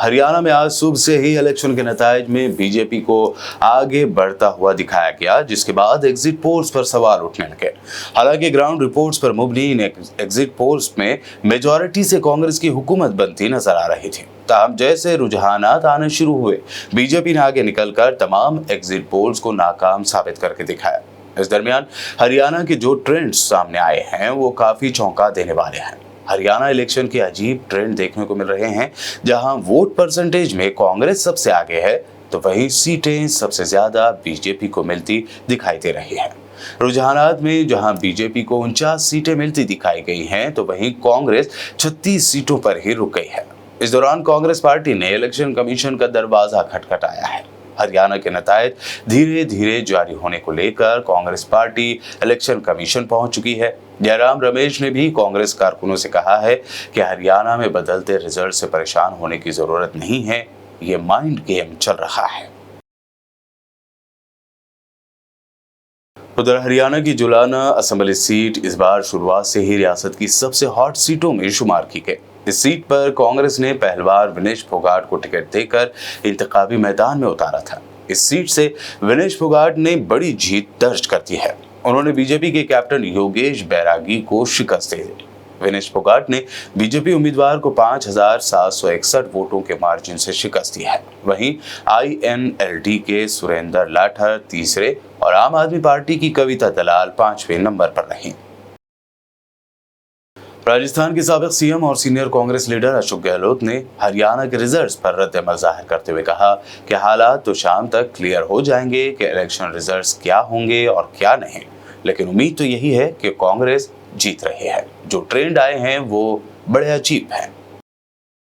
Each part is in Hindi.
हरियाणा में आज सुबह से ही इलेक्शन के नतीजे में बीजेपी को आगे बढ़ता हुआ दिखाया गया, जिसके बाद एग्जिट पोल्स पर सवाल उठने लगे। हालांकि ग्राउंड रिपोर्ट्स पर मुबनी इन एग्जिट पोल्स में मेजॉरिटी से कांग्रेस की हुकूमत बनती नजर आ रही थी। ताहम जैसे रुझानात आने शुरू हुए, बीजेपी ने आगे निकलकर तमाम एग्जिट पोल्स को नाकाम साबित करके दिखाया। इस दरमियान हरियाणा के जो ट्रेंड्स सामने आए हैं वो काफी चौंका देने वाले हैं। हरियाणा इलेक्शन के अजीब ट्रेंड देखने को मिल रहे हैं, जहां वोट परसेंटेज में कांग्रेस सबसे आगे है तो वहीं सीटें सबसे ज्यादा बीजेपी को मिलती दिखाई दे रही है। रुझानात में जहां बीजेपी को 49 सीटें मिलती दिखाई गई हैं तो वहीं कांग्रेस 36 सीटों पर ही रुक गई है। इस दौरान कांग्रेस पार्टी ने इलेक्शन कमीशन का दरवाजा खटखटाया है। हरियाणा के नतीजे धीरे धीरे जारी होने को लेकर कांग्रेस पार्टी इलेक्शन कमीशन पहुंच चुकी है। जयराम रमेश ने भी कांग्रेस कारकुनों से कहा है कि हरियाणा में बदलते रिजल्ट से परेशान होने की जरूरत नहीं है, ये माइंड गेम चल रहा है। उधर हरियाणा की जुलाना असेंबली सीट इस बार शुरुआत से ही रियासत की सबसे हॉट सीटों में शुमार की गई। इस सीट पर कांग्रेस ने पहलवार विनेश फोगाट को टिकट देकर इंतखाबी मैदान में उतारा था। इस सीट से विनेश फोगाट ने बड़ी जीत दर्ज कर दी है। उन्होंने बीजेपी के कैप्टन योगेश बैरागी को शिकस्त दे दी। विनेश फोगाट ने बीजेपी उम्मीदवार को 5,761 वोटों के मार्जिन से शिकस्त दी है। वहीं INLD के सुरेंद्र लाठर तीसरे और आम आदमी पार्टी की कविता दलाल 5वें नंबर पर रही। राजस्थान के साबिक सीएम और सीनियर कांग्रेस लीडर अशोक गहलोत ने हरियाणा के रिजल्ट्स पर रद्द-ए-अमल जाहिर करते हुए कहा कि हालात तो शाम तक क्लियर हो जाएंगे कि इलेक्शन रिजल्ट्स क्या होंगे और क्या नहीं, लेकिन उम्मीद तो यही है कि कांग्रेस जीत रही है। जो ट्रेंड आए हैं वो बड़े अजीब हैं।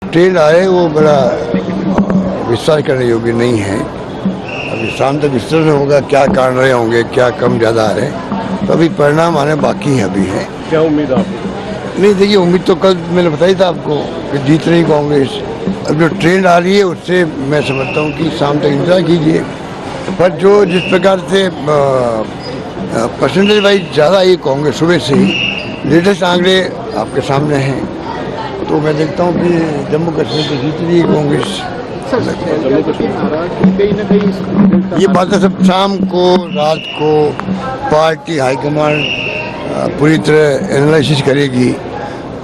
ट्रेंड आए वो बड़ा विश्वास करने योग्य नहीं है। अभी शाम तक विश्लेषण होगा, क्या कारण रहे होंगे, क्या कम ज्यादा आ रहे, तो अभी परिणाम आने बाकी है। अभी है क्या उम्मीद आपको? नहीं, देखिए उम्मीद तो कल मैंने बताई था आपको कि जीत रही कांग्रेस। अब जो ट्रेंड आ रही है उससे मैं समझता हूँ कि शाम तक इंतजार कीजिए। पर जो जिस प्रकार से परसेंटेज वाइज ज़्यादा आई कांग्रेस सुबह से ही, लेटेस्ट आंकड़े आपके सामने हैं, तो मैं देखता हूँ कि जम्मू कश्मीर तो जीत रही है कांग्रेस। ये बातें सब शाम को रात को पार्टी हाईकमान पूरी तरह एनालिसिस करेगी।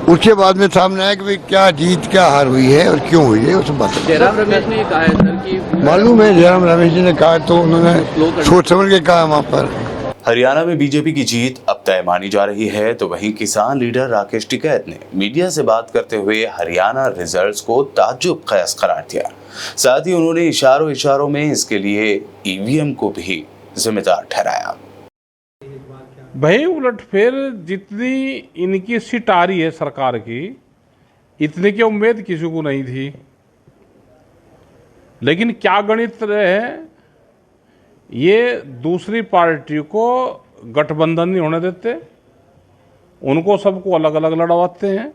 उसके बाद में सामने आया कि भाई क्या जीत क्या हार हुई है और क्यों हुई है, वो सब बातें। जयराम रमेश ने कहा है सर कि मालूम है, जयराम रमेश जी ने कहा तो उन्होंने सोच समझ के कहा वहाँ पर। हरियाणा में बीजेपी की जीत अब तय मानी जा रही है तो वहीं किसान लीडर राकेश टिकैत ने मीडिया से बात करते हुए हरियाणा रिजल्ट्स को ताज्जुब कयास करार दिया। साथ ही उन्होंने इशारों में इसके लिए EVM को भी जिम्मेदार ठहराया। भाई उलटफेर जितनी इनकी सीट आ रही है सरकार की, इतने की उम्मीद किसी को नहीं थी। लेकिन क्या गणित रहे, ये दूसरी पार्टी को गठबंधन नहीं होने देते, उनको सबको अलग अलग लड़वाते हैं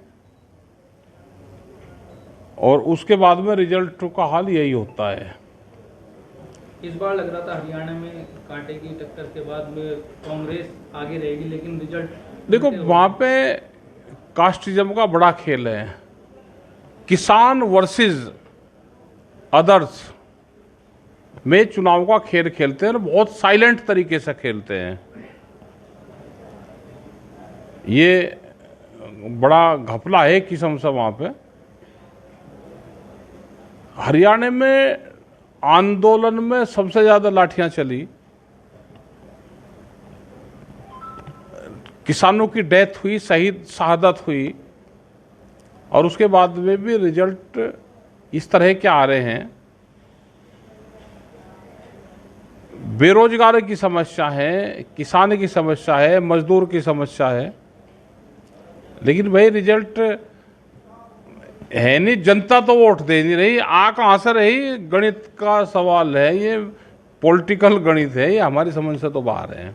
और उसके बाद में रिजल्ट का हाल यही होता है। इस बार लग रहा था हरियाणा में कांटे की टक्कर के बाद में कांग्रेस आगे रहेगी, लेकिन रिजल्ट देखो वहाँ पे कास्टिज्म का बड़ा खेल है। किसान वर्सेस अदर्स में चुनाव का खेल खेलते हैं, बहुत साइलेंट तरीके से खेलते हैं। ये बड़ा घपला है किस्म से वहाँ पे। हरियाणा में आंदोलन में सबसे ज्यादा लाठियां चली, किसानों की डेथ हुई, शहादत हुई, और उसके बाद में भी रिजल्ट इस तरह के आ रहे हैं। बेरोजगारी की समस्या है, किसान की समस्या है, मजदूर की समस्या है, लेकिन भाई रिजल्ट है नहीं। जनता तो वोट दे नहीं रही, आ कहाँ से रही, गणित का सवाल है, ये पॉलिटिकल गणित है, ये हमारी समझ से तो बाहर है।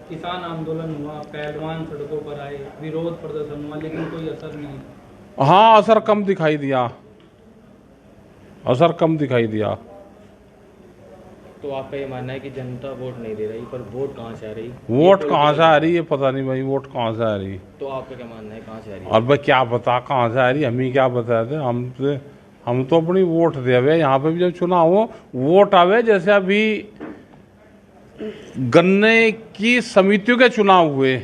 किसान आंदोलन हुआ, पहलवान सड़कों पर आए, विरोध प्रदर्शन हुआ, लेकिन कोई असर नहीं। हाँ, असर कम दिखाई दिया, असर कम दिखाई दिया। तो आपका ये मानना है कि जनता वोट नहीं दे रही, पर वोट कहाँ से आ रही? वोट कहाँ से आ रही है पता नहीं भाई, वोट कहाँ से आ रही। तो आपका क्या मानना है, कहाँ से आ रही? और भाई क्या बता कहाँ से आ रही, हम ही क्या बताते, हम हम तो अपनी वोट दे हुए, यहाँ पे भी जब चुनाव हो वोट आवे। जैसे अभी गन्ने की समितियों के चुनाव हुए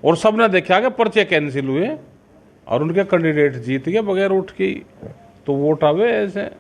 और सबने देखा कि पर्चे कैंसिल हुए और उनके कैंडिडेट जीत गए बगैर वोट की, तो वोट आवे ऐसे।